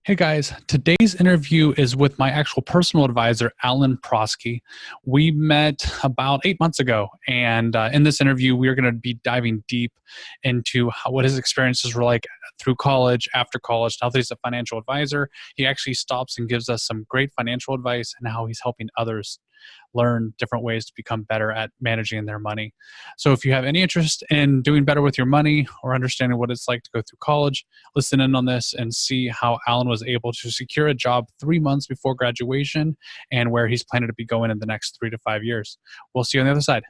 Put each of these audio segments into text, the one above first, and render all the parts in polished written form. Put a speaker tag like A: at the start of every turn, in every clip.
A: Hey guys, today's interview is with my actual personal advisor, Allan Proske. We met about 8 months ago, and in this interview, we are going to be diving deep into what his experiences were like through college, after college, now that he's a financial advisor. He actually stops and gives us some great financial advice and how he's helping others learn different ways to become better at managing their money. So if you have any interest in doing better with your money or understanding what it's like to go through college, listen in on this and see how Allan was able to secure a job 3 months before graduation and where he's planning to be going in the next 3 to 5 years. We'll see you on the other side.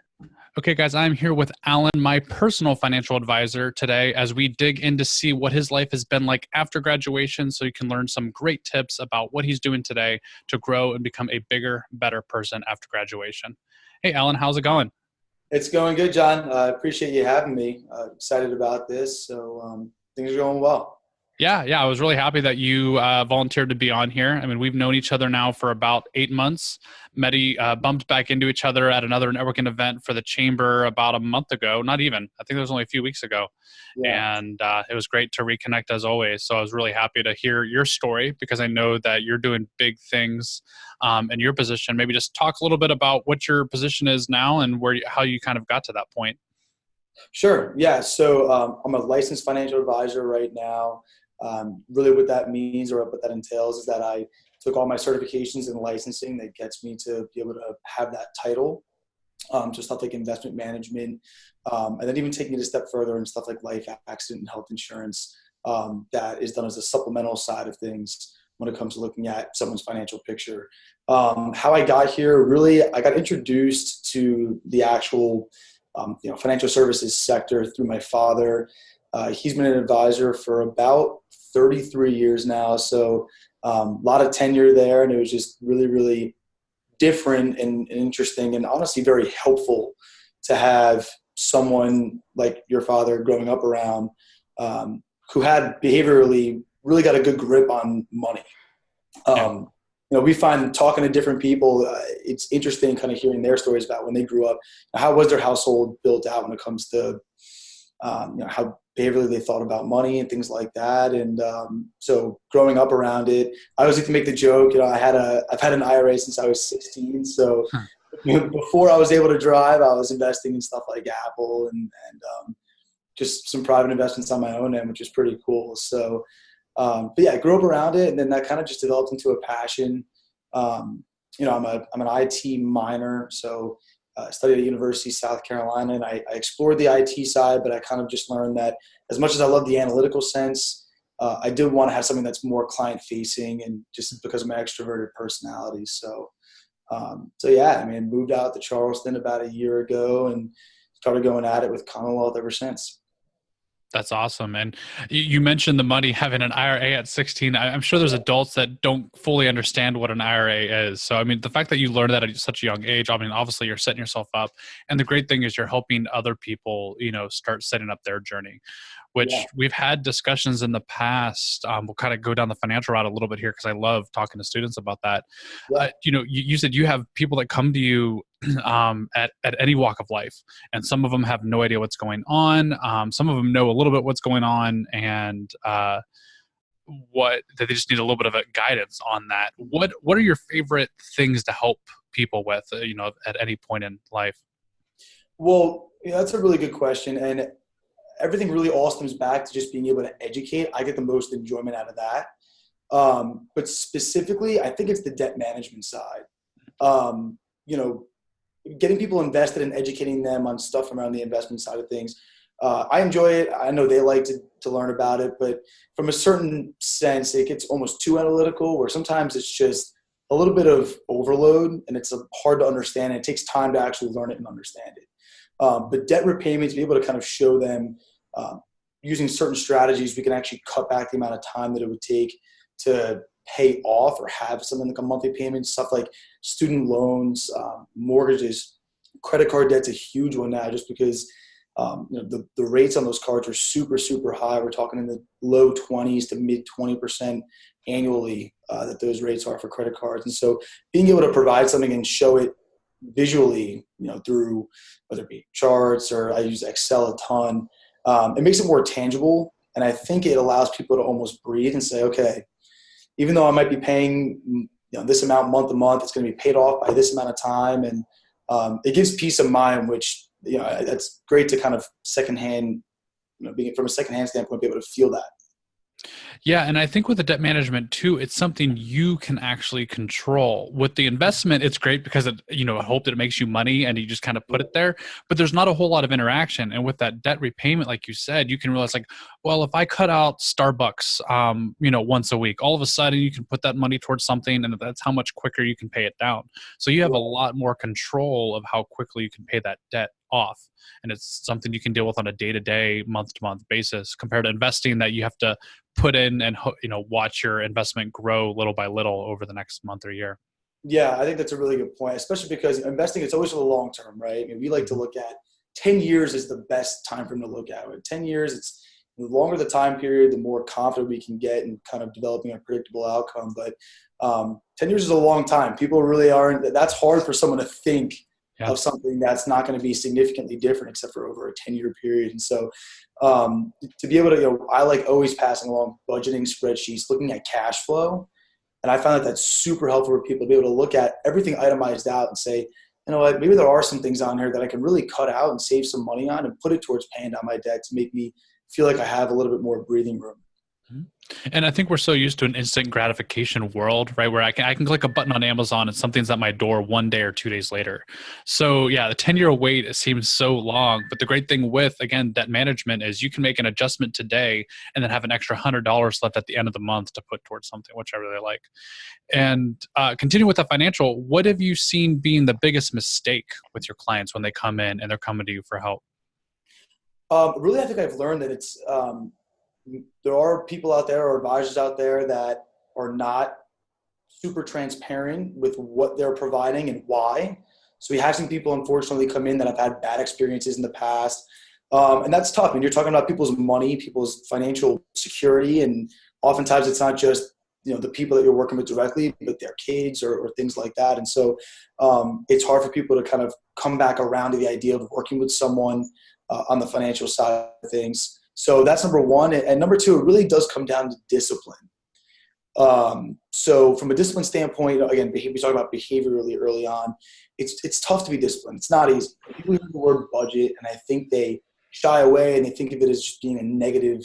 A: Okay, guys, I'm here with Allan, my personal financial advisor today, as we dig in to see what his life has been like after graduation so you can learn some great tips about what he's doing today to grow and become a bigger, better person after graduation. Hey, Allan, how's it going?
B: It's going good, John. I appreciate you having me. Excited about this. So things are going well.
A: Yeah, I was really happy that you volunteered to be on here. I mean, we've known each other now for about 8 months. Bumped back into each other at another networking event for the chamber about a month ago. Not even. I think it was only a few weeks ago.
B: Yeah.
A: And it was great to reconnect as always. So I was really happy to hear your story because I know that you're doing big things in your position. Maybe just talk a little bit about what your position is now and how you kind of got to that point.
B: Sure. Yeah. So I'm a licensed financial advisor right now. Really what that means or what that entails is that I took all my certifications in licensing that gets me to be able to have that title. So stuff like investment management, and then even taking it a step further and stuff like life, accident, and health insurance that is done as a supplemental side of things when it comes to looking at someone's financial picture. How I got here, really, I got introduced to the actual financial services sector through my father. He's been an advisor for about 33 years now, so a lot of tenure there, and it was just really, really different and interesting and honestly very helpful to have someone like your father growing up around who had behaviorally really got a good grip on money.
A: Yeah.
B: We find talking to different people, it's interesting kind of hearing their stories about when they grew up. How was their household built out when it comes to how behaviorally they thought about money and things like that. And so growing up around it, I always like to make the joke, I've had an IRA since I was 16. So before I was able to drive, I was investing in stuff like Apple and just some private investments on my own end, which is pretty cool. So, but yeah, I grew up around it, and then that kind of just developed into a passion. I'm an IT minor, so I studied at University of South Carolina, and I explored the IT side, but I kind of just learned that as much as I love the analytical sense, I did want to have something that's more client-facing, and just because of my extroverted personality. So yeah, I mean, moved out to Charleston about a year ago and started going at it with Commonwealth ever since.
A: That's awesome. And you mentioned the money, having an IRA at 16. I'm sure there's adults that don't fully understand what an IRA is. So, I mean, the fact that you learned that at such a young age, I mean, obviously you're setting yourself up. And the great thing is you're helping other people, start setting up their journey, which
B: Yeah.
A: we've had discussions in the past. We'll kind of go down the financial route a little bit here because I love talking to students about that.
B: Yeah.
A: You said you have people that come to you at any walk of life, and some of them have no idea what's going on. Some of them know a little bit what's going on, and what that they just need a little bit of a guidance on that. What are your favorite things to help people with, at any point in life?
B: Well, that's a really good question. And everything really all stems back to just being able to educate. I get the most enjoyment out of that. But specifically, I think it's the debt management side. Um, Getting people invested and educating them on stuff around the investment side of things. I enjoy it. I know they like to learn about it, but from a certain sense, it gets almost too analytical, where sometimes it's just a little bit of overload and it's hard to understand. And it takes time to actually learn it and understand it. But debt repayments, be able to kind of show them using certain strategies, we can actually cut back the amount of time that it would take to pay off or have something like a monthly payment, stuff like student loans, mortgages. Credit card debt's a huge one now just because the rates on those cards are super, super high. We're talking in the low 20s to mid 20% annually that those rates are for credit cards. And so being able to provide something and show it visually, through whether it be charts or I use Excel a ton, it makes it more tangible. And I think it allows people to almost breathe and say, okay, even though I might be paying this amount month to month, it's going to be paid off by this amount of time. And it gives peace of mind, which, that's great to kind of secondhand, being from a secondhand standpoint, be able to feel that.
A: Yeah, and I think with the debt management too, it's something you can actually control. With the investment, it's great because I hope that it makes you money and you just kind of put it there, but there's not a whole lot of interaction. And with that debt repayment, like you said, you can realize like, well, if I cut out Starbucks, once a week, all of a sudden you can put that money towards something, and that's how much quicker you can pay it down. So you have a lot more control of how quickly you can pay that debt off. And it's something you can deal with on a day-to-day, month-to-month basis compared to investing that you have to put in and watch your investment grow little by little over the next month or year.
B: Yeah, I think that's a really good point, especially because investing, it's always for the long term, right? I mean, we like to look at 10 years is the best time frame to look at. With 10 years, it's the longer the time period, the more confident we can get in kind of developing a predictable outcome. But 10 years is a long time. People really aren't, that's hard for someone to think of something that's not going to be significantly different except for over a 10-year period. And so to be able to, I like always passing along budgeting spreadsheets, looking at cash flow. And I found that that's super helpful for people to be able to look at everything itemized out and say, you know what, maybe there are some things on here that I can really cut out and save some money on and put it towards paying down my debt to make me feel like I have a little bit more breathing room.
A: And I think we're so used to an instant gratification world, right? Where I can click a button on Amazon and something's at my door 1 day or 2 days later. So yeah, the 10-year wait, it seems so long. But the great thing with, again, debt management is you can make an adjustment today and then have an extra $100 left at the end of the month to put towards something, which I really like. And continue with the financial, what have you seen being the biggest mistake with your clients when they come in and they're coming to you for help?
B: Really, I think I've learned that it's there are people out there or advisors out there that are not super transparent with what they're providing and why. So we have seen people, unfortunately, come in that have had bad experiences in the past. And that's tough. I mean, you're talking about people's money, people's financial security. And oftentimes it's not just, the people that you're working with directly, but their kids or things like that. And so it's hard for people to kind of come back around to the idea of working with someone on the financial side of things. So that's number one. And number two, it really does come down to discipline. So from a discipline standpoint, again, we talk about behaviorally early on. It's tough to be disciplined. It's not easy. People use the word budget, and I think they shy away and they think of it as just being a negative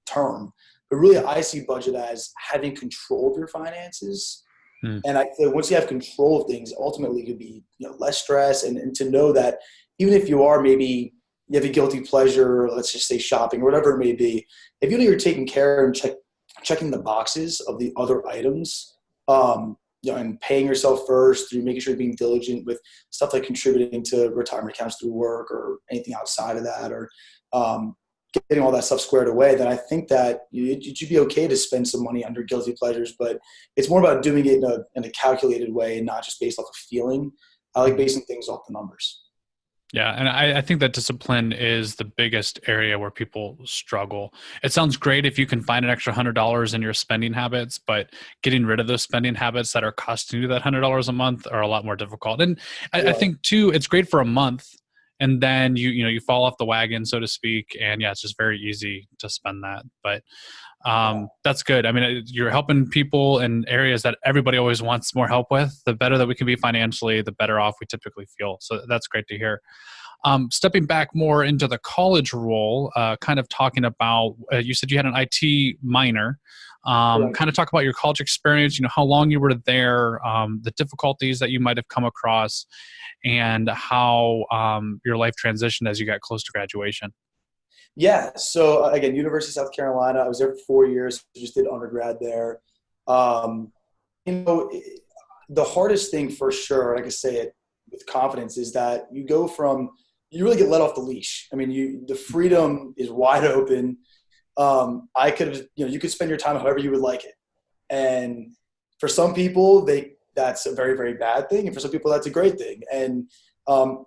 B: term. But really, I see budget as having control of your finances. And I feel once you have control of things, ultimately it could be less stress and to know that even if you are maybe you have a guilty pleasure, let's just say shopping or whatever it may be, if you know you're taking care and checking the boxes of the other items, and paying yourself first through making sure you're being diligent with stuff like contributing to retirement accounts through work or anything outside of that, or getting all that stuff squared away, then I think that it should be okay to spend some money on your guilty pleasures, but it's more about doing it in a calculated way and not just based off of feeling. I like basing things off the numbers.
A: Yeah, and I think that discipline is the biggest area where people struggle. It sounds great if you can find an extra $100 in your spending habits, but getting rid of those spending habits that are costing you that $100 a month are a lot more difficult. And I think too, it's great for a month, and then you fall off the wagon, so to speak. And yeah, it's just very easy to spend that. But that's good. I mean, you're helping people in areas that everybody always wants more help with. The better that we can be financially, the better off we typically feel. So that's great to hear. Stepping back more into the college role, kind of talking about, you said you had an IT minor. Kind of talk about your college experience, how long you were there, the difficulties that you might have come across, and how your life transitioned as you got close to graduation.
B: Yeah. So again, University of South Carolina, I was there for 4 years, just did undergrad there. The hardest thing for sure, I can say it with confidence, is that you really get let off the leash. I mean, the freedom is wide open. I could have, you could spend your time however you would like it. And for some people, that's a very, very bad thing. And for some people, that's a great thing. And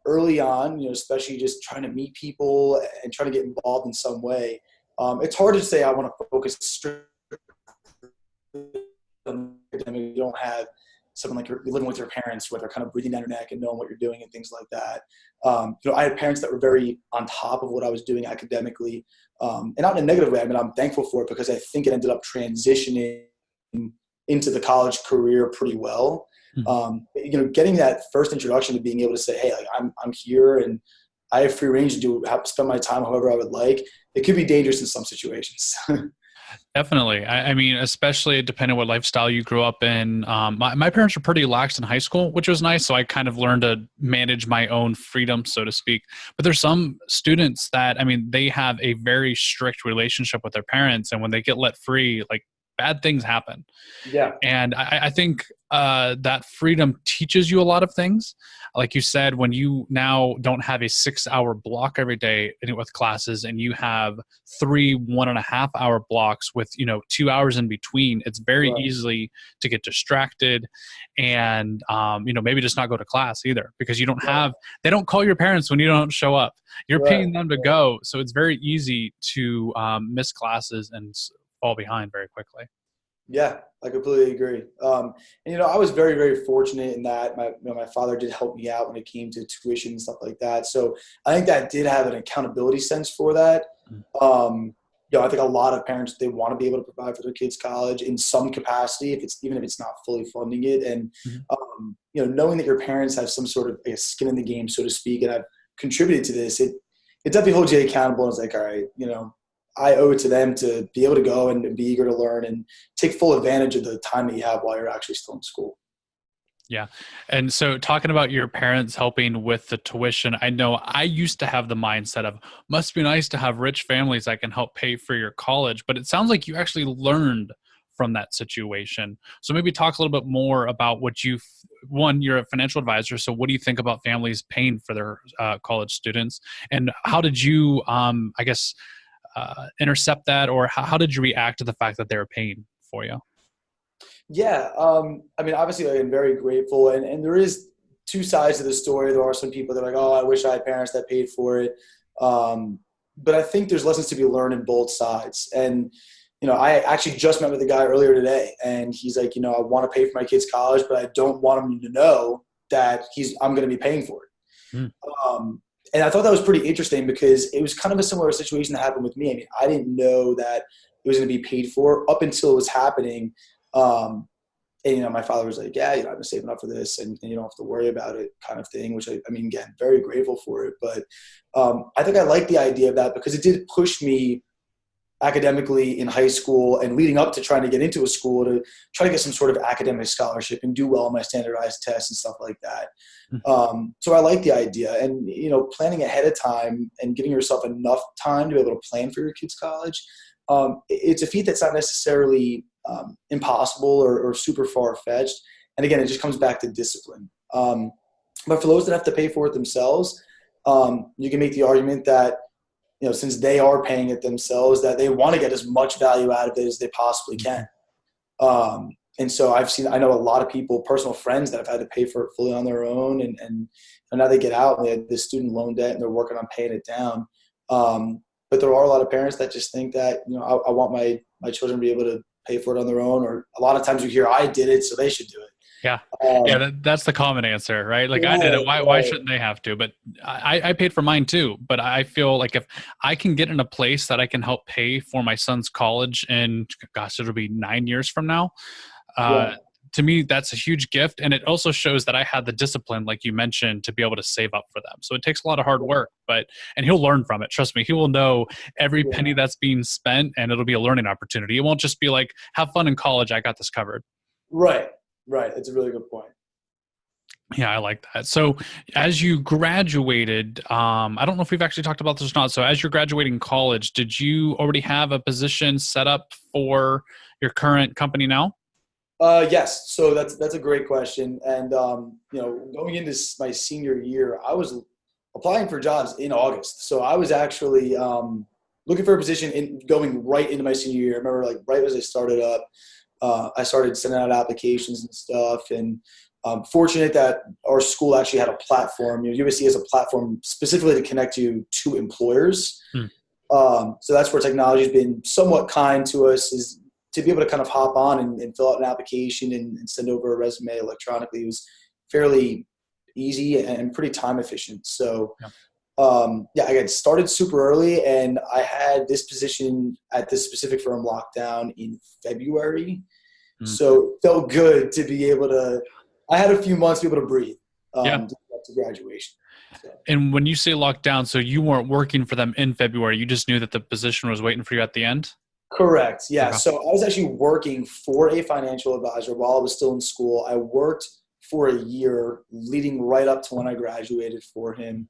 B: early on, especially just trying to meet people and trying to get involved in some way, it's hard to say I want to focus strictly on academic. You don't have someone like you're living with your parents where they're kind of breathing down your neck and knowing what you're doing and things like that. I had parents that were very on top of what I was doing academically, and not in a negative way. I mean, I'm thankful for it because I think it ended up transitioning into the college career pretty well.
A: Mhm.
B: Getting that first introduction to being able to say, hey, like I'm here and I have free range to spend my time however I would like. It could be dangerous in some situations.
A: Definitely. I mean, especially depending on what lifestyle you grew up in. My parents were pretty lax in high school, which was nice. So I kind of learned to manage my own freedom, so to speak. But there's some students that, I mean, they have a very strict relationship with their parents. And when they get let free, like bad things happen.
B: Yeah.
A: And I think that freedom teaches you a lot of things. Like you said, when you now don't have a 6 hour block every day with classes and you have three 1.5 hour blocks with, 2 hours in between, it's very
B: Right.
A: easily to get distracted and, maybe just not go to class either because you don't
B: Right.
A: have, they don't call your parents when you don't show up. You're
B: Right.
A: paying them to go. So it's very easy to miss classes and fall behind very quickly.
B: Yeah, I completely agree. I was very, very fortunate in that my father did help me out when it came to tuition and stuff like that. So I think that did have an accountability sense for that. Um, I think a lot of parents, they want to be able to provide for their kids' college in some capacity, even if it's not fully funding it. And
A: Mhm.
B: knowing that your parents have some sort of, I guess, skin in the game, so to speak, and have contributed to this, it definitely holds you accountable. And it's like, all right, I owe it to them to be able to go and be eager to learn and take full advantage of the time that you have while you're actually still in school.
A: Yeah. And so talking about your parents helping with the tuition, I know I used to have the mindset of must be nice to have rich families that can help pay for your college, but it sounds like you actually learned from that situation. So maybe talk a little bit more about what one, you're a financial advisor. So what do you think about families paying for their college students? And how did you, I guess, intercept that, or how did you react to the fact that they were paying for you?
B: Yeah, I mean, obviously, I'm very grateful, and there is two sides to the story. There are some people that are like, "Oh, I wish I had parents that paid for it," but I think there's lessons to be learned in both sides. And I actually just met with a guy earlier today, and he's like, I want to pay for my kid's college, but I don't want him to know that I'm going to be paying for it.
A: Mm.
B: Um, and I thought that was pretty interesting because it was kind of a similar situation that happened with me. I mean, I didn't know that it was going to be paid for up until it was happening. Um, and my father was like, yeah, I've been saving up for this and you don't have to worry about it kind of thing, which I mean, again, very grateful for it. But I think I like the idea of that because it did push me academically in high school and leading up to trying to get into a school to try to get some sort of academic scholarship and do well on my standardized tests and stuff like that. So I like the idea, and planning ahead of time and giving yourself enough time to be able to plan for your kid's college. It's a feat that's not necessarily impossible or super far fetched. And again, it just comes back to discipline. But for those that have to pay for it themselves, you can make the argument that since they are paying it themselves, that they want to get as much value out of it as they possibly can. And so I know a lot of people, personal friends that have had to pay for it fully on their own. And now they get out and they have this student loan debt and they're working on paying it down. But there are a lot of parents that just think that, I want my children to be able to pay for it on their own. Or a lot of times you hear I did it, so they should do it.
A: Yeah. Yeah.
B: Um,
A: That's the common answer, right? Like I did it.
B: right,
A: Why
B: right.
A: shouldn't they have to? But I paid for mine too. But I feel like if I can get in a place that I can help pay for my son's college and gosh, it'll be 9 years from now. Uh,
B: Yeah,
A: to me, that's a huge gift. And it also shows that I had the discipline, like you mentioned, to be able to save up for them. So it takes a lot of hard work, and he'll learn from it. Trust me, he will know every
B: yeah.
A: penny that's being spent and it'll be a learning opportunity. It won't just be like, have fun in college. I got this covered.
B: Right, right. It's a really good point.
A: Yeah, I like that. So, as you graduated, I don't know if we've actually talked about this or not. So, as you're graduating college, did you already have a position set up for your current company now?
B: Yes. So that's a great question. And going into my senior year, I was applying for jobs in August. So I was actually looking for a position in going right into my senior year. I remember, like, right as I started up, I started sending out applications and stuff. And fortunate that our school actually had a platform. USC has a platform specifically to connect you to employers.
A: Hmm.
B: So that's where technology has been somewhat kind to us, is to be able to kind of hop on and fill out an application and send over a resume electronically. It was fairly easy and pretty time efficient. So
A: Yeah.
B: I got started super early, and I had this position at this specific firm locked down in February.
A: Mm.
B: So it felt good to be able to, I had a few months to be able to breathe
A: Yeah.
B: to get to graduation. So.
A: And when you say lockdown, so you weren't working for them in February, you just knew that the position was waiting for you at the end?
B: Correct. Yeah.
A: Okay.
B: So I was actually working for a financial advisor while I was still in school. I worked for a year leading right up to when I graduated for him,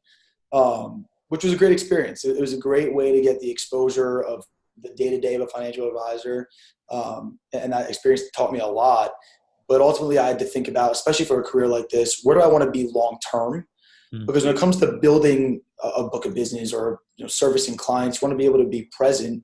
B: which was a great experience. It was a great way to get the exposure of the day-to-day of a financial advisor. And that experience taught me a lot. But ultimately, I had to think about, especially for a career like this, where do I want to be long-term?
A: Mm.
B: Because when it comes to building a book of business or servicing clients, you want to be able to be present.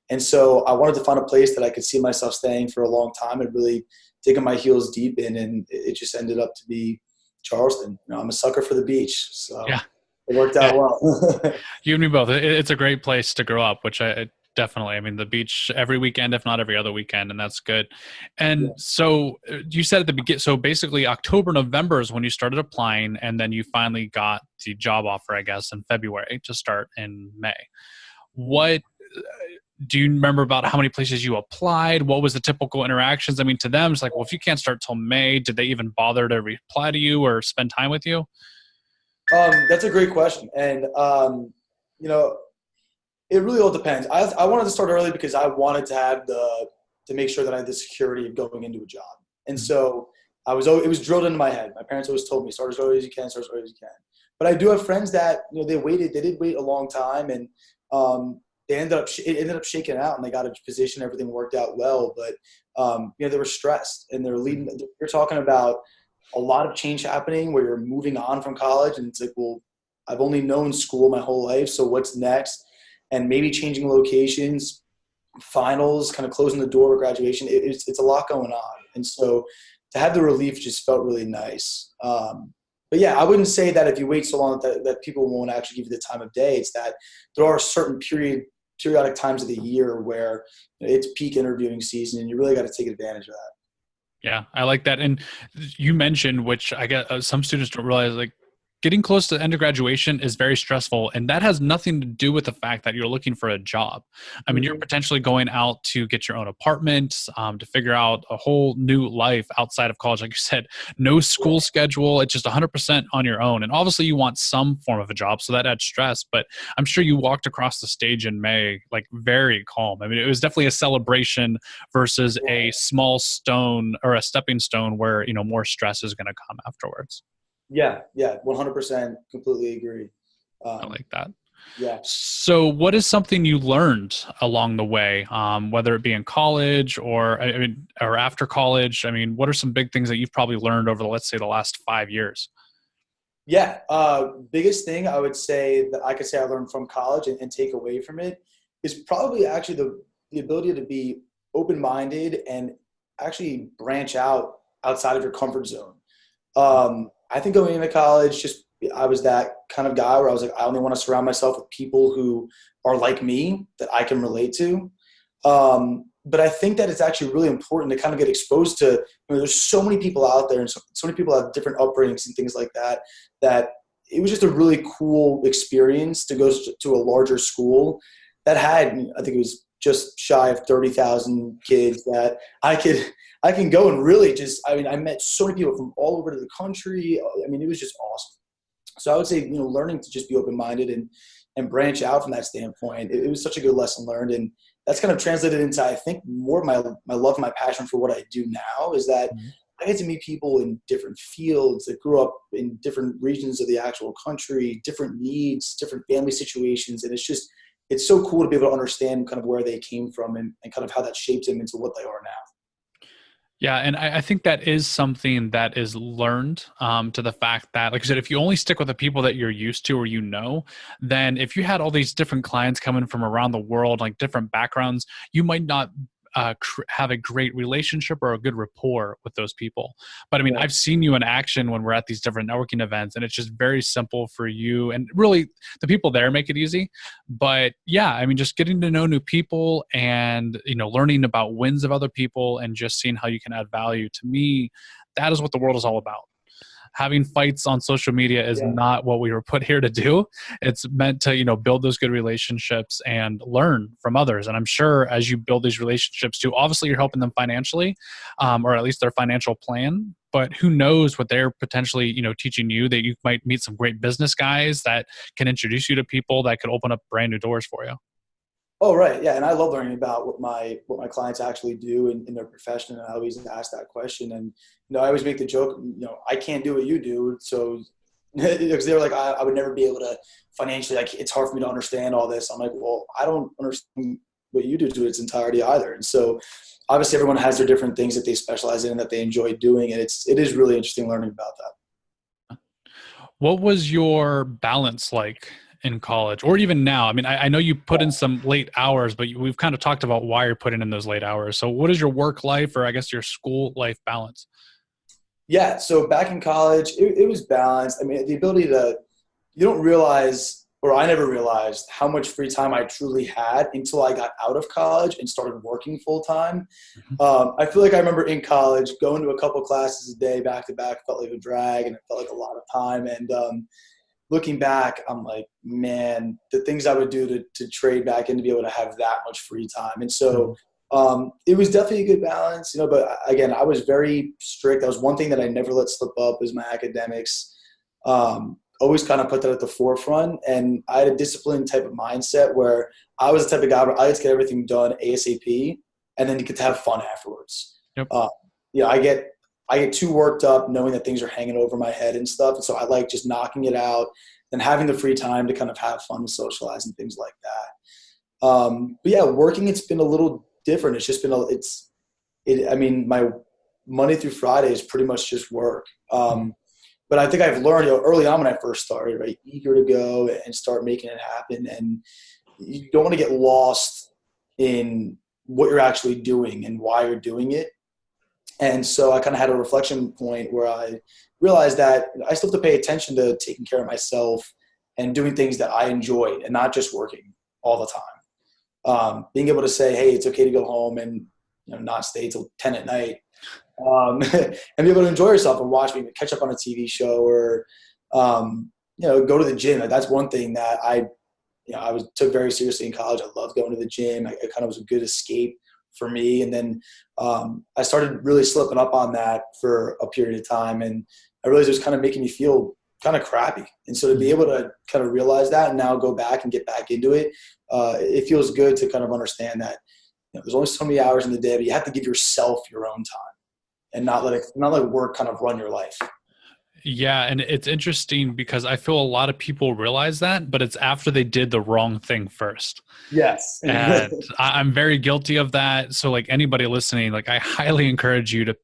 B: And so I wanted to find a place that I could see myself staying for a long time and really digging my heels deep in. And it just ended up to be Charleston. I'm a sucker for the beach, so
A: Yeah.
B: it worked
A: Yeah.
B: out well.
A: You and me both. It's a great place to grow up, which I definitely, I mean, the beach every weekend, if not every other weekend, and that's good.
B: Yeah.
A: And so you said at the beginning, so basically October, November is when you started applying, and then you finally got the job offer, I guess, in February to start in May. What do you remember about how many places you applied? What was the typical interactions? I mean, to them, it's like, well, if you can't start till May, did they even bother to reply to you or spend time with you?
B: That's a great question. And, you know, it really all depends. I wanted to start early because I wanted to have to make sure that I had the security of going into a job. And so it was drilled into my head. My parents always told me, start as early as you can, start as early as you can. But I do have friends that, they did wait a long time, and it ended up shaking out, and they got a position. Everything worked out well, but they were stressed, and you're talking about a lot of change happening where you're moving on from college, and it's like, well, I've only known school my whole life, so what's next? And maybe changing locations, finals, kind of closing the door of graduation. It's a lot going on, and so to have the relief just felt really nice. But yeah, I wouldn't say that if you wait so long that people won't actually give you the time of day. It's that there are certain periodic times of the year where it's peak interviewing season, and you really got to take advantage of that.
A: Yeah, I like that. And you mentioned, which I get some students don't realize, like getting close to the end of graduation is very stressful. And that has nothing to do with the fact that you're looking for a job. I mean, you're
B: Mm-hmm.
A: potentially going out to get your own apartment, to figure out a whole new life outside of college. Like you said, no school schedule. It's just 100% on your own. And obviously you want some form of a job, so that adds stress. But I'm sure you walked across the stage in May, like very calm. I mean, it was definitely a celebration versus a small stone or a stepping stone where, more stress is going to come afterwards.
B: Yeah, 100%, completely agree.
A: I like that.
B: Yeah.
A: So, what is something you learned along the way, whether it be in college or or after college? I mean, what are some big things that you've probably learned over let's say, the last 5 years?
B: Yeah. Biggest thing I would say that I could say I learned from college and take away from it is probably actually the ability to be open-minded and actually branch out outside of your comfort zone. I think going into college, I was that kind of guy where I was like, I only want to surround myself with people who are like me that I can relate to. But I think that it's actually really important to kind of get exposed to, there's so many people out there, and so many people have different upbringings and things like that, that it was just a really cool experience to go to a larger school that had, I think it was just shy of 30,000 kids that I can go and really I met so many people from all over the country. I mean, it was just awesome. So I would say, learning to just be open-minded and branch out from that standpoint. It was such a good lesson learned. And that's kind of translated into, I think, more of my love and my passion for what I do now is that I get to meet people in different fields that grew up in different regions of the actual country, different needs, different family situations. And it's so cool to be able to understand kind of where they came from and kind of how that shaped them into what they are now.
A: Yeah, and I think that is something that is learned, to the fact that, like I said, if you only stick with the people that you're used to or then if you had all these different clients coming from around the world, like different backgrounds, you might not have a great relationship or a good rapport with those people. But I mean,
B: Yeah.
A: I've seen you in action when we're at these different networking events, and it's just very simple for you. And really, the people there make it easy. But yeah, I mean, just getting to know new people and learning about wins of other people and just seeing how you can add value. To me, that is what the world is all about. having fights on social media is
B: Yeah.
A: not what we were put here to do. It's meant to, build those good relationships and learn from others. And I'm sure as you build these relationships too, obviously you're helping them financially, or at least their financial plan. But who knows what they're potentially, teaching you, that you might meet some great business guys that can introduce you to people that could open up brand new doors for you.
B: Oh, right. Yeah. And I love learning about what my clients actually do in their profession. And I always ask that question. And, I always make the joke, I can't do what you do. So, because they're like, I would never be able to financially, like, it's hard for me to understand all this. I'm like, well, I don't understand what you do to its entirety either. And so obviously everyone has their different things that they specialize in and that they enjoy doing. And it is really interesting learning about that.
A: What was your balance like in college, or even now? I mean, I know you put in some late hours, but we've kind of talked about why you're putting in those late hours. So what is your work life, or I guess your school life balance?
B: Yeah. So back in college, it was balanced. I mean, the ability to, you don't realize, or I never realized how much free time I truly had until I got out of college and started working full time. I feel like I remember in college going to a couple classes a day back to back felt like a drag, and it felt like a lot of time. And looking back, I'm like, man, the things I would do to trade back in to be able to have that much free time. And so it was definitely a good balance, but again, I was very strict. That was one thing that I never let slip up, was my academics. Always kind of put that at the forefront. And I had a disciplined type of mindset where I was the type of guy where I like to get everything done ASAP, and then you get to have fun afterwards.
A: Yep.
B: I get too worked up knowing that things are hanging over my head and stuff. And so I like just knocking it out and having the free time to kind of have fun and socialize and things like that. But yeah, working, it's been a little different. It's just been I mean, my Monday through Friday is pretty much just work. But I think I've learned, early on when I first started, right, eager to go and start making it happen. And you don't want to get lost in what you're actually doing and why you're doing it. And so I kind of had a reflection point where I realized that I still have to pay attention to taking care of myself and doing things that I enjoy and not just working all the time. Being able to say, hey, it's okay to go home and not stay till 10 at night, and be able to enjoy yourself and watch, maybe catch up on a TV show, or go to the gym. Like, that's one thing that I took very seriously in college. I loved going to the gym. It kind of was a good escape for me. And then I started really slipping up on that for a period of time, and I realized it was kind of making me feel kind of crappy. And so to be able to kind of realize that and now go back and get back into it, it feels good to kind of understand that there's only so many hours in the day, but you have to give yourself your own time and not let work kind of run your life.
A: Yeah, and it's interesting because I feel a lot of people realize that, but it's after they did the wrong thing first.
B: Yes.
A: And I'm very guilty of that. So like anybody listening, like I highly encourage you to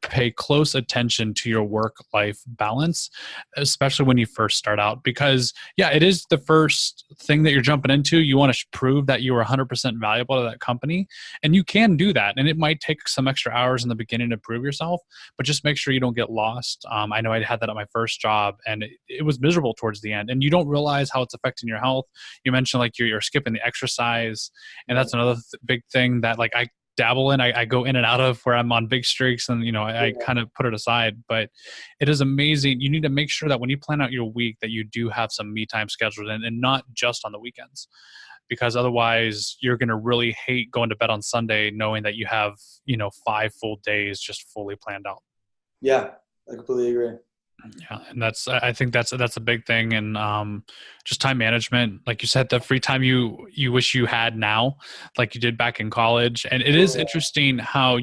A: pay close attention to your work-life balance, especially when you first start out, because it is the first thing that you're jumping into. You want to prove that you are 100% valuable to that company, and you can do that. And it might take some extra hours in the beginning to prove yourself, but just make sure you don't get lost. I know I had that at my first job, and it was miserable towards the end, and you don't realize how it's affecting your health. You mentioned like you're skipping the exercise, and that's another big thing that like I dabble in. I go in and out of where I'm on big streaks, and I kind of put it aside. But it is amazing. You need to make sure that when you plan out your week that you do have some me time scheduled, and not just on the weekends, because otherwise you're going to really hate going to bed on Sunday knowing that you have 5 full days just fully planned out.
B: Yeah, I completely agree.
A: Yeah, and I think that's a big thing. And just time management, like you said, the free time you wish you had now, like you did back in college. And it is interesting how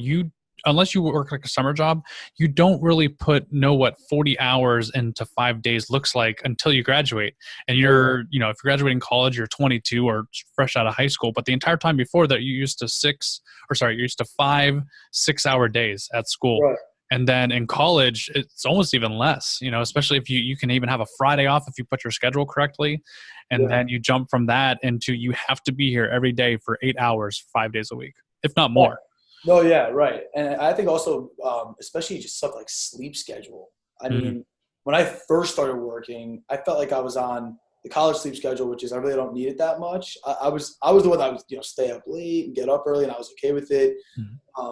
A: unless you work like a summer job, you don't really know what 40 hours into 5 days looks like until you graduate. And you're, if you're graduating college, you're 22 or fresh out of high school. But the entire time before that, you're used to 5 6-hour days at school.
B: Right.
A: And then in college, it's almost even less, especially if you can even have a Friday off if you put your schedule correctly. And then you jump from that into you have to be here every day for 8 hours, 5 days a week, if not more.
B: No, yeah, right. And I think also, especially just stuff like sleep schedule. I mean, when I first started working, I felt like I was on the college sleep schedule, which is I really don't need it that much. I was the one that would stay up late and get up early, and I was okay with it.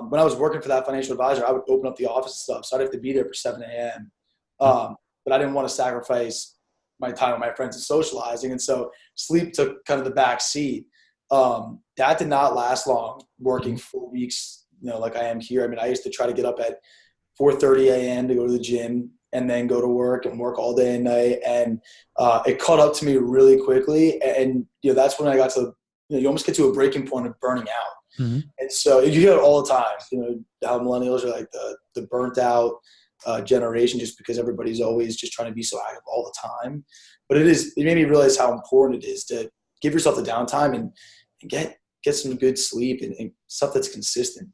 B: When I was working for that financial advisor, I would open up the office and stuff, so I'd have to be there for 7 a.m. But I didn't want to sacrifice my time with my friends and socializing. And so sleep took kind of the back seat. That did not last long, working
A: Mhm.
B: 4 weeks, like I am here. I mean, I used to try to get up at 4:30 a.m. to go to the gym and then go to work and work all day and night. And it caught up to me really quickly. And, that's when I got to, you almost get to a breaking point of burning out.
A: Mhm.
B: And so you hear it all the time, how millennials are like the burnt out generation, just because everybody's always just trying to be so active all the time. But it made me realize how important it is to give yourself the downtime and get some good sleep and stuff that's consistent.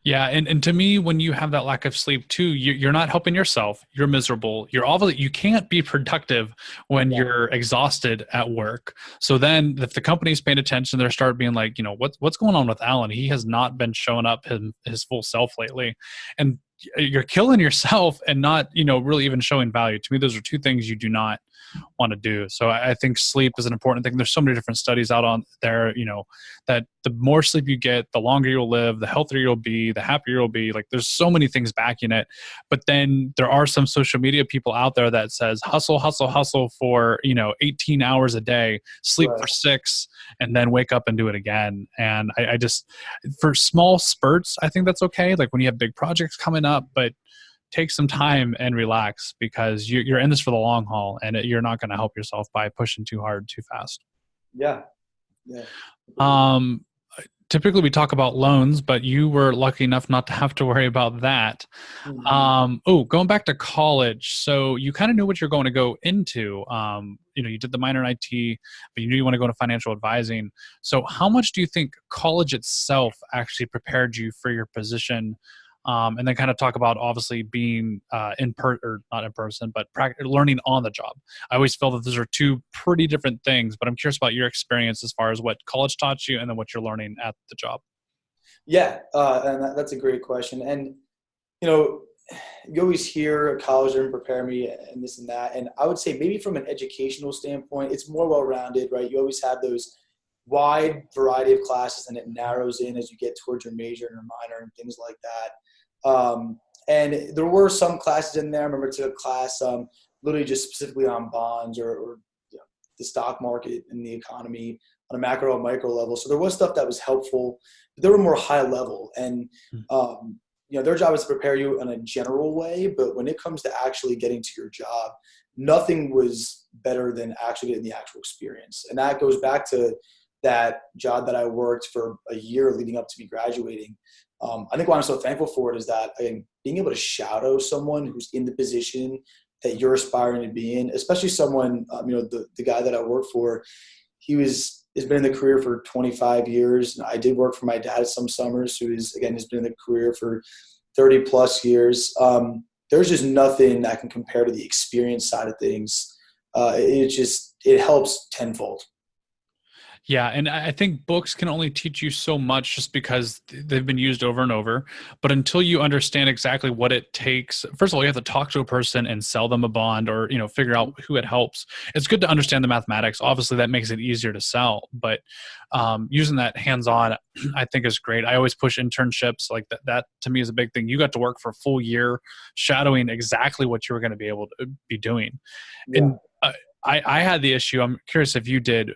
A: Yeah, and to me, when you have that lack of sleep too, you're not helping yourself. You're miserable. You can't be productive when
B: Yeah.
A: you're exhausted at work. So then, if the company's paying attention, they start being like, what's going on with Allan? He has not been showing up his full self lately, and you're killing yourself and not really even showing value. To me, those are two things you do not want to do. So I think sleep is an important thing. There's so many different studies out on there, that the more sleep you get, the longer you'll live, the healthier you'll be, the happier you'll be. Like there's so many things backing it. But then there are some social media people out there that says hustle, hustle, hustle for, 18 hours a day, sleep
B: Right.
A: for 6, and then wake up and do it again. And I just, for small spurts, I think that's okay. Like when you have big projects coming up, but take some time and relax, because you're in this for the long haul, and you're not going to help yourself by pushing too hard too fast.
B: Yeah. Yeah.
A: Um, Typically we talk about loans, but you were lucky enough not to have to worry about that.
B: Mm-hmm.
A: Going back to college, so you kind of knew what you're going to go into. You did the minor in IT, but you knew you want to go into financial advising. So how much do you think college itself actually prepared you for your position? And then kind of talk about obviously being or not in person, but learning on the job. I always feel that those are two pretty different things, but I'm curious about your experience as far as what college taught you and then what you're learning at the job.
B: Yeah. And that's a great question. And, you know, you always hear college didn't prepare me and this and that. And I would say maybe from an educational standpoint, it's more well-rounded, right? You always have those wide variety of classes and it narrows in as you get towards your major and your minor and things like that. And there were some classes in there. I remember I took a class literally just specifically on bonds or the stock market and the economy on a macro and micro level. So there was stuff that was helpful, but they were more high level. And their job is to prepare you in a general way, but when it comes to actually getting to your job, nothing was better than actually getting the actual experience. And that goes back to that job that I worked for a year leading up to me graduating. I think why I'm so thankful for it is that being able to shadow someone who's in the position that you're aspiring to be in, especially someone, the guy that I work for, has been in the career for 25 years. I did work for my dad some summers, who has been in the career for 30 plus years. There's just nothing that can compare to the experience side of things. It helps tenfold.
A: Yeah, and I think books can only teach you so much just because they've been used over and over. But until you understand exactly what it takes, first of all, you have to talk to a person and sell them a bond, or figure out who it helps. It's good to understand the mathematics. Obviously, that makes it easier to sell. But using that hands-on, I think is great. I always push internships like that. That to me is a big thing. You got to work for a full year, shadowing exactly what you were going to be able to be doing.
B: Yeah.
A: And I had the issue. I'm curious if you did,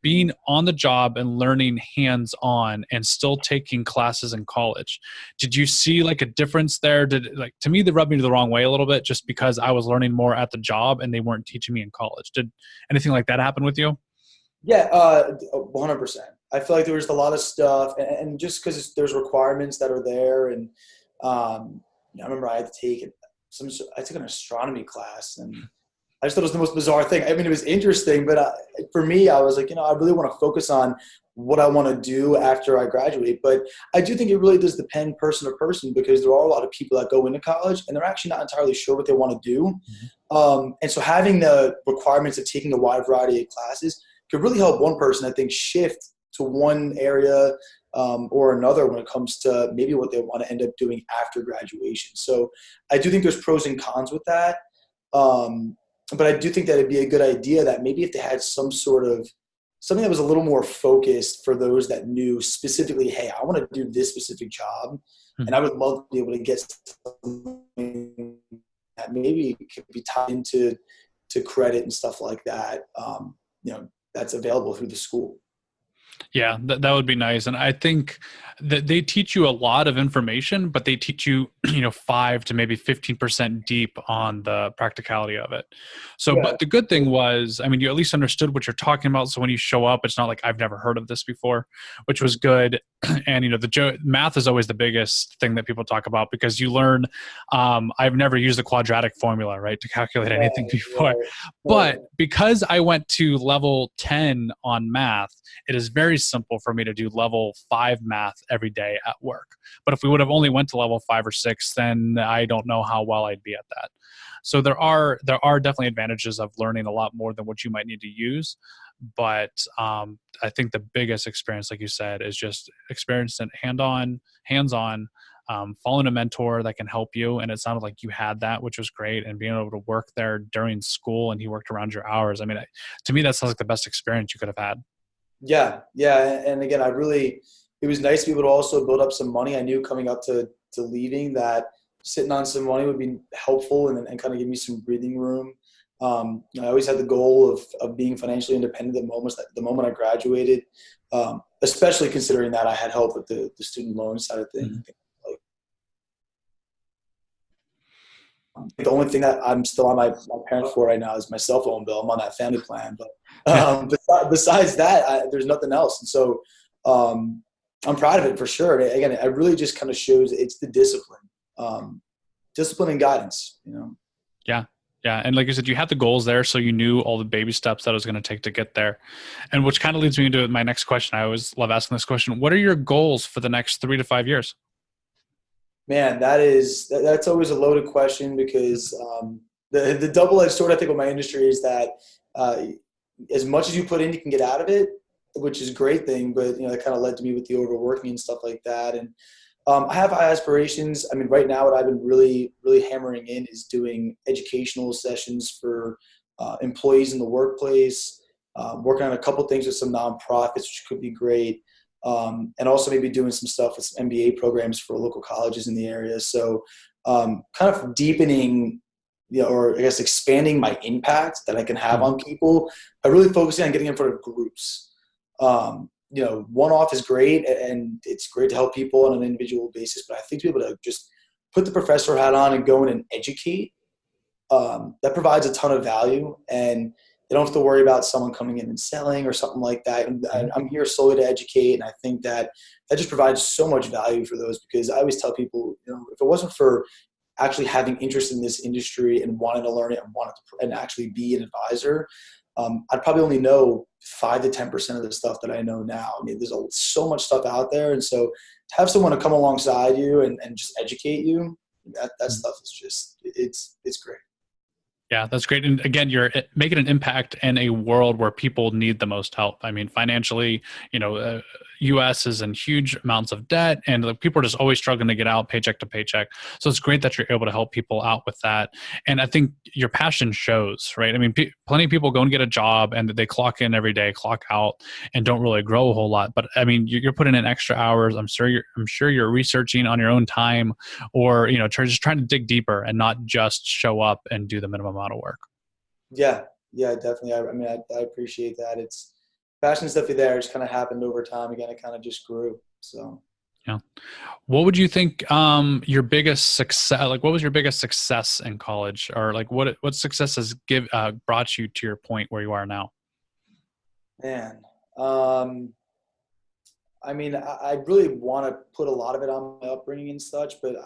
A: being on the job and learning hands on and still taking classes in college. Did you see like a difference there? To me, they rubbed me the wrong way a little bit just because I was learning more at the job and they weren't teaching me in college. Did anything like that happen with you?
B: Yeah, 100%. I feel like there was a lot of stuff, and just because there's requirements that are there, and I remember I had to take I took an astronomy class, and I just thought it was the most bizarre thing. I mean, it was interesting, but for me, I was like, I really want to focus on what I want to do after I graduate. But I do think it really does depend person to person, because there are a lot of people that go into college and they're actually not entirely sure what they want to do. And so having the requirements of taking a wide variety of classes could really help one person, I think, shift to one area or another when it comes to maybe what they want to end up doing after graduation. So I do think there's pros and cons with that. But I do think that it'd be a good idea that maybe if they had some sort of something that was a little more focused for those that knew specifically, hey, I want to do this specific job, and I would love to be able to get something that maybe could be tied into credit and stuff like that. That's available through the school.
A: Yeah, that would be nice. And I think that they teach you a lot of information, but they teach you, 5 to maybe 15% deep on the practicality of it. So,
B: Yeah.
A: but the good thing was, I mean, you at least understood what you're talking about. So when you show up, it's not like I've never heard of this before, which was good. And, math is always the biggest thing that people talk about because you learn, I've never used the quadratic formula, right, to calculate anything before. But because I went to level 10 on math, it is very simple for me to do level 5 math every day at work. But if we would have only went to level 5 or 6, then I don't know how well I'd be at that. So there are definitely advantages of learning a lot more than what you might need to use. But I think the biggest experience, like you said, is just experience and hands-on, following a mentor that can help you. And it sounded like you had that, which was great. And being able to work there during school and he worked around your hours. I mean, to me, that sounds like the best experience you could have had.
B: Yeah. And again, it was nice to be able to also build up some money. I knew coming up to leaving that sitting on some money would be helpful and kind of give me some breathing room. I always had the goal of being financially independent the moment I graduated, especially considering that I had help with the student loan side of things.
A: Mm-hmm.
B: The only thing that I'm still on my parents for right now is my cell phone bill. I'm on that family plan, but besides that, there's nothing else. And so I'm proud of it for sure. And again, it really just kind of shows it's the discipline and guidance.
A: Yeah. Yeah. And like you said, you had the goals there, so you knew all the baby steps that it was going to take to get there. And which kind of leads me into my next question. I always love asking this question. What are your goals for the next 3 to 5 years?
B: Man, that's always a loaded question because the double-edged sword I think with my industry is that as much as you put in, you can get out of it, which is a great thing. But that kind of led to me with the overworking and stuff like that. And I have high aspirations. I mean, right now, what I've been really, really hammering in is doing educational sessions for employees in the workplace, working on a couple things with some nonprofits, which could be great. And also maybe doing some stuff with some MBA programs for local colleges in the area. So kind of deepening, or I guess expanding my impact that I can have on people by really focusing on getting in front of groups. One-off is great and it's great to help people on an individual basis, but I think to be able to just put the professor hat on and go in and educate, that provides a ton of value, and they don't have to worry about someone coming in and selling or something like that. And I'm here solely to educate. And I think that just provides so much value for those, because I always tell people, if it wasn't for actually having interest in this industry and wanting to learn it and actually be an advisor, I'd probably only know 5 to 10% of the stuff that I know now. I mean, there's so much stuff out there. And so to have someone to come alongside you and just educate you, that stuff is just, it's great.
A: Yeah, that's great. And again, you're making an impact in a world where people need the most help. I mean, financially, U.S. is in huge amounts of debt, and people are just always struggling to get out paycheck to paycheck. So it's great that you're able to help people out with that. And I think your passion shows, right? I mean, plenty of people go and get a job and they clock in every day, clock out, and don't really grow a whole lot. But I mean, you're putting in extra hours. I'm sure you're researching on your own time, or just trying to dig deeper and not just show up and do the minimum amount of work.
B: Yeah, definitely. I appreciate that. It's passion stuff there. It just kind of happened over time. Again, it kind of just grew. So,
A: yeah. What would you think your biggest success? Like, what was your biggest success in college, or like what success has brought you to your point where you are now?
B: Man, I mean, I really want to put a lot of it on my upbringing and such, but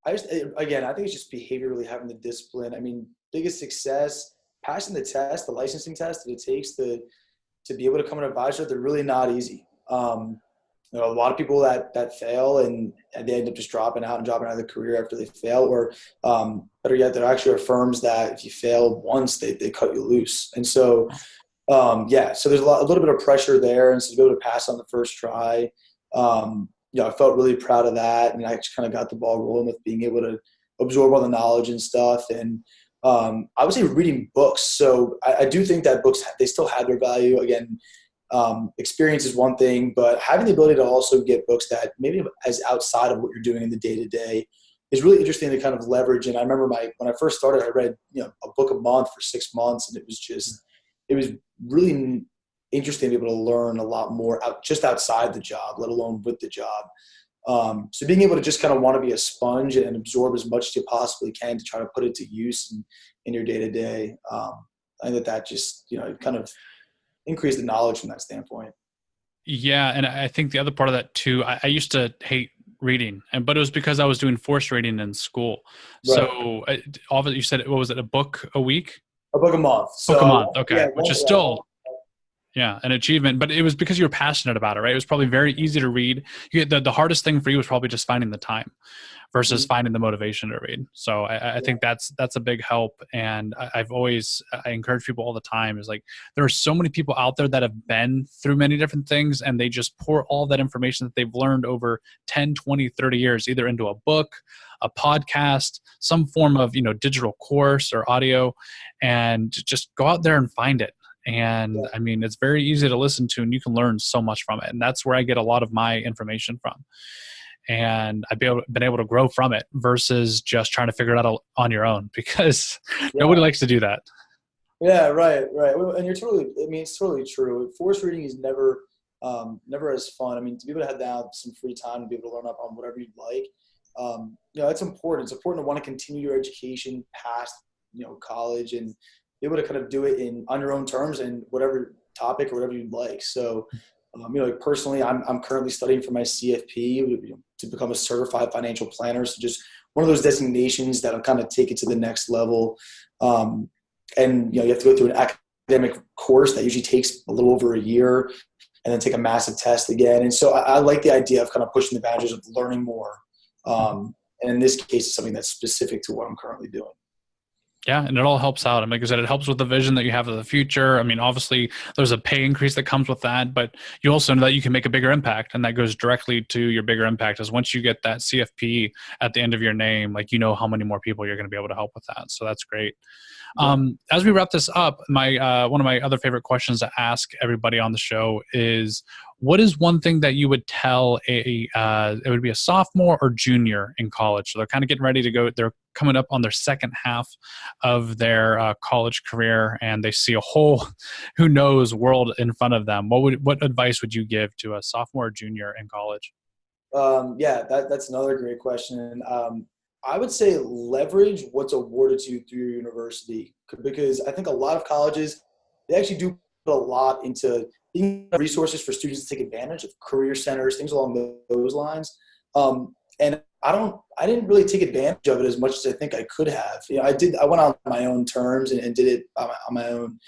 B: I think it's just behaviorally having the discipline. I mean, biggest success, passing the test, the licensing test that it takes to be able to become an advisor, they're really not easy. There are a lot of people that fail and they end up just dropping out of the career after they fail, or better yet, there actually are firms that if you fail once, they cut you loose. And so, so there's a little bit of pressure there. And so to be able to pass on the first try, I felt really proud of that. And I just kind of got the ball rolling with being able to absorb all the knowledge and stuff. And I would say reading books. So I do think that books, they still have their value. Again, experience is one thing, but having the ability to also get books that maybe as outside of what you're doing in the day-to-day, is really interesting to kind of leverage. And I remember when I first started, I read, a book a month for 6 months, and it was really interesting to be able to learn a lot more just outside the job, let alone with the job. So being able to just kind of want to be a sponge and absorb as much as you possibly can to try to put it to use in your day to day. I think that just, kind of increase the knowledge from that standpoint.
A: Yeah, and I think the other part of that too, I used to hate reading, but it was because I was doing forced reading in school.
B: Right.
A: So you said, what was it, a book a week?
B: A book a month.
A: Book a
B: So
A: month, okay,
B: yeah,
A: which is still, yeah, an achievement, but it was because you were passionate about it, right? It was probably very easy to read. The hardest thing for you was probably just finding the time versus finding the motivation to read. So I think that's a big help. And I encourage people all the time is like, there are so many people out there that have been through many different things, and they just pour all that information that they've learned over 10, 20, 30 years, either into a book, a podcast, some form of, digital course or audio, and just go out there and find it. And I mean, it's very easy to listen to, and you can learn so much from it. And that's where I get a lot of my information from. And I've been able to grow from it versus just trying to figure it out on your own, because nobody likes to do that.
B: Yeah, right. And it's totally true. Forced reading is never as fun. I mean, to be able to have some free time to be able to learn up on whatever you'd like, it's important. It's important to want to continue your education past, college, and be able to kind of do it on your own terms and whatever topic or whatever you'd like. So, like personally, I'm currently studying for my CFP to become a certified financial planner. So just one of those designations that'll kind of take it to the next level. And you have to go through an academic course that usually takes a little over a year, and then take a massive test again. And so I like the idea of kind of pushing the boundaries of learning more. And in this case, it's something that's specific to what I'm currently doing.
A: Yeah, and it all helps out. I mean, like I said, it helps with the vision that you have of the future. I mean, obviously, there's a pay increase that comes with that, but you also know that you can make a bigger impact, and that goes directly to your bigger impact. Is once you get that CFP at the end of your name, like how many more people you're going to be able to help with that. So that's great. As we wrap this up, one of my other favorite questions to ask everybody on the show is, what is one thing that you would tell it would be a sophomore or junior in college? So they're kind of getting ready to go. They're coming up on their second half of their college career, and they see a whole, who knows, world in front of them. What advice would you give to a sophomore or junior in college?
B: That's another great question. I would say leverage what's awarded to you through your university, because I think a lot of colleges, they actually do put a lot into resources for students to take advantage of, career centers, things along those lines. And I didn't really take advantage of it as much as I think I could have. I went on my own terms and did it on my own.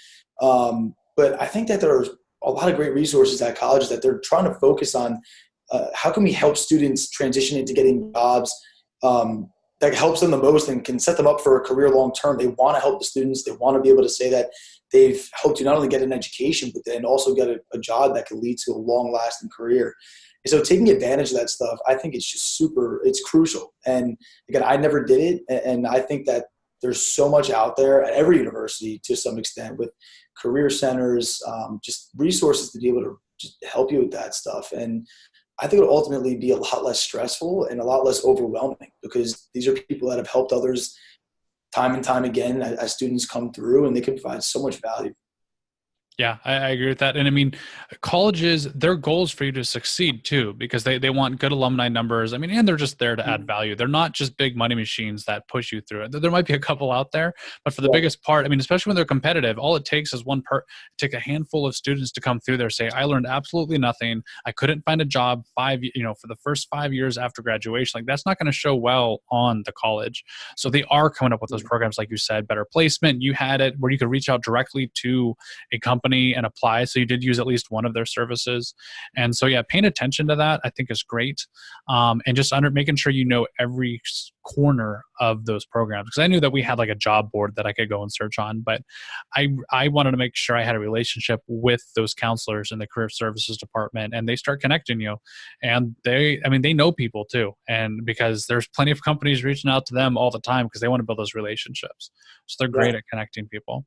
B: But I think that there are a lot of great resources at colleges that they're trying to focus on. How can we help students transition into getting jobs that helps them the most and can set them up for a career long term? They want to help the students. They want to be able to say that they've helped you not only get an education, but then also get a job that could lead to a long lasting career. And so taking advantage of that stuff, I think it's just it's crucial. And again, I never did it. And I think that there's so much out there at every university to some extent, with career centers, just resources to be able to just help you with that stuff. And I think it would ultimately be a lot less stressful and a lot less overwhelming, because these are people that have helped others time and time again as students come through, and they can provide so much value.
A: Yeah, I agree with that. And I mean, colleges, their goal is for you to succeed too, because they want good alumni numbers. I mean, and they're just there to add value. They're not just big money machines that push you through it. There might be a couple out there, but for the biggest part, I mean, especially when they're competitive, all it takes is take a handful of students to come through there, say, I learned absolutely nothing. I couldn't find a job for the first 5 years after graduation. Like, that's not going to show well on the college. So they are coming up with those programs, like you said, better placement. You had it where you could reach out directly to a company and apply. So you did use at least one of their services. And so, yeah, paying attention to that, I think, is great. And just making sure you know every corner of those programs. Because I knew that we had like a job board that I could go and search on, but I wanted to make sure I had a relationship with those counselors in the career services department, and they start connecting you. And they know people too. And because there's plenty of companies reaching out to them all the time because they want to build those relationships. So they're great at connecting people.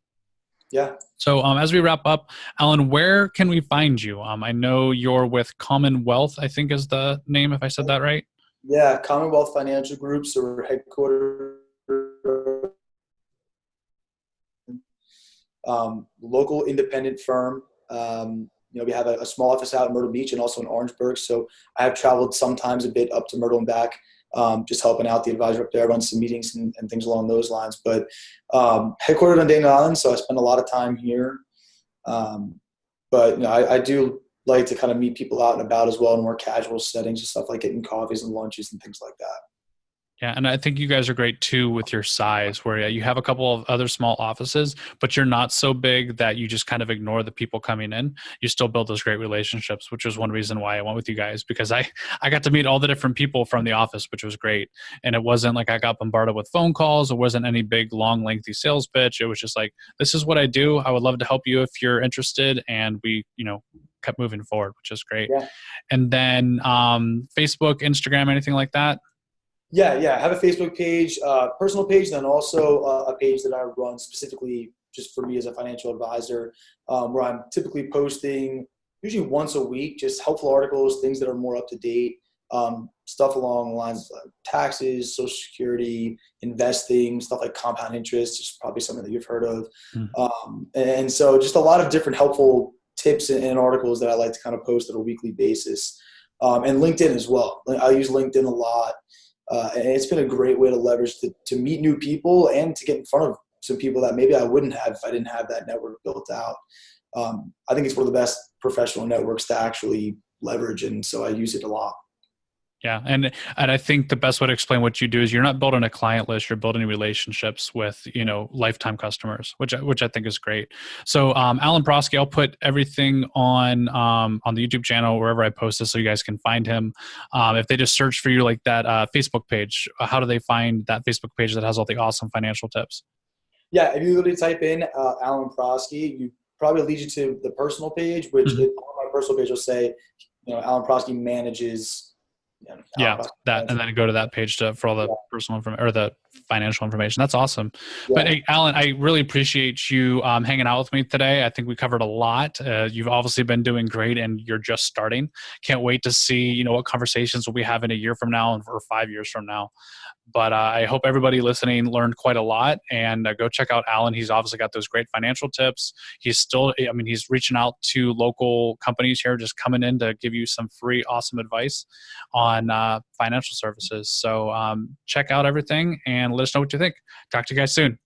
B: Yeah.
A: So as we wrap up, Allan, where can we find you? I know you're with Commonwealth, I think is the name, if I said that right.
B: Yeah, Commonwealth Financial Group. So we're headquartered, local independent firm. We have a small office out in Myrtle Beach and also in Orangeburg. So I have traveled sometimes a bit up to Myrtle and back, just helping out the advisor up there, run some meetings and things along those lines. But headquartered on Dayton Island, so I spend a lot of time here. Um, but I do like to kind of meet people out and about as well in more casual settings and stuff like getting coffees and lunches and things like that.
A: Yeah, and I think you guys are great too with your size, where yeah, you have a couple of other small offices, but you're not so big that you just kind of ignore the people coming in. You still build those great relationships, which is one reason why I went with you guys, because I got to meet all the different people from the office, which was great. And it wasn't like I got bombarded with phone calls. It wasn't any big, long, lengthy sales pitch. It was just like, this is what I do. I would love to help you if you're interested. And we, kept moving forward, which is great.
B: Yeah.
A: And then Facebook, Instagram, anything like that?
B: Yeah. I have a Facebook page, personal page, and then also a page that I run specifically just for me as a financial advisor, where I'm typically posting usually once a week, just helpful articles, things that are more up to date, stuff along the lines of taxes, Social Security, investing, stuff like compound interest, is probably something that you've heard of. And so just a lot of different helpful tips and articles that I like to kind of post on a weekly basis. And LinkedIn as well. I use LinkedIn a lot. And it's been a great way to leverage to meet new people and to get in front of some people that maybe I wouldn't have if I didn't have that network built out. I think it's one of the best professional networks to actually leverage, and so I use it a lot.
A: Yeah, and I think the best way to explain what you do is you're not building a client list; you're building relationships with lifetime customers, which I think is great. So, Allan Proske, I'll put everything on the YouTube channel wherever I post this, so you guys can find him. If they just search for you like that Facebook page, how do they find that Facebook page that has all the awesome financial tips?
B: Yeah, if you literally type in Allan Proske, you probably lead you to the personal page, which
A: Mhm.
B: on my personal page will say, Allan Proske manages. Allan
A: Yeah,
B: Proske
A: that, and
B: manages.
A: then go to that page for all the
B: Yeah,
A: personal information or the financial information. That's awesome. But
B: yeah.
A: hey, Allan, I really appreciate you hanging out with me today. I think we covered a lot. You've obviously been doing great, and you're just starting. Can't wait to see what conversations we'll be having a year from now or 5 years from now. But I hope everybody listening learned quite a lot, and go check out Allan. He's obviously got those great financial tips. He's reaching out to local companies here, just coming in to give you some free, awesome advice on financial services. So check out everything and let us know what you think. Talk to you guys soon.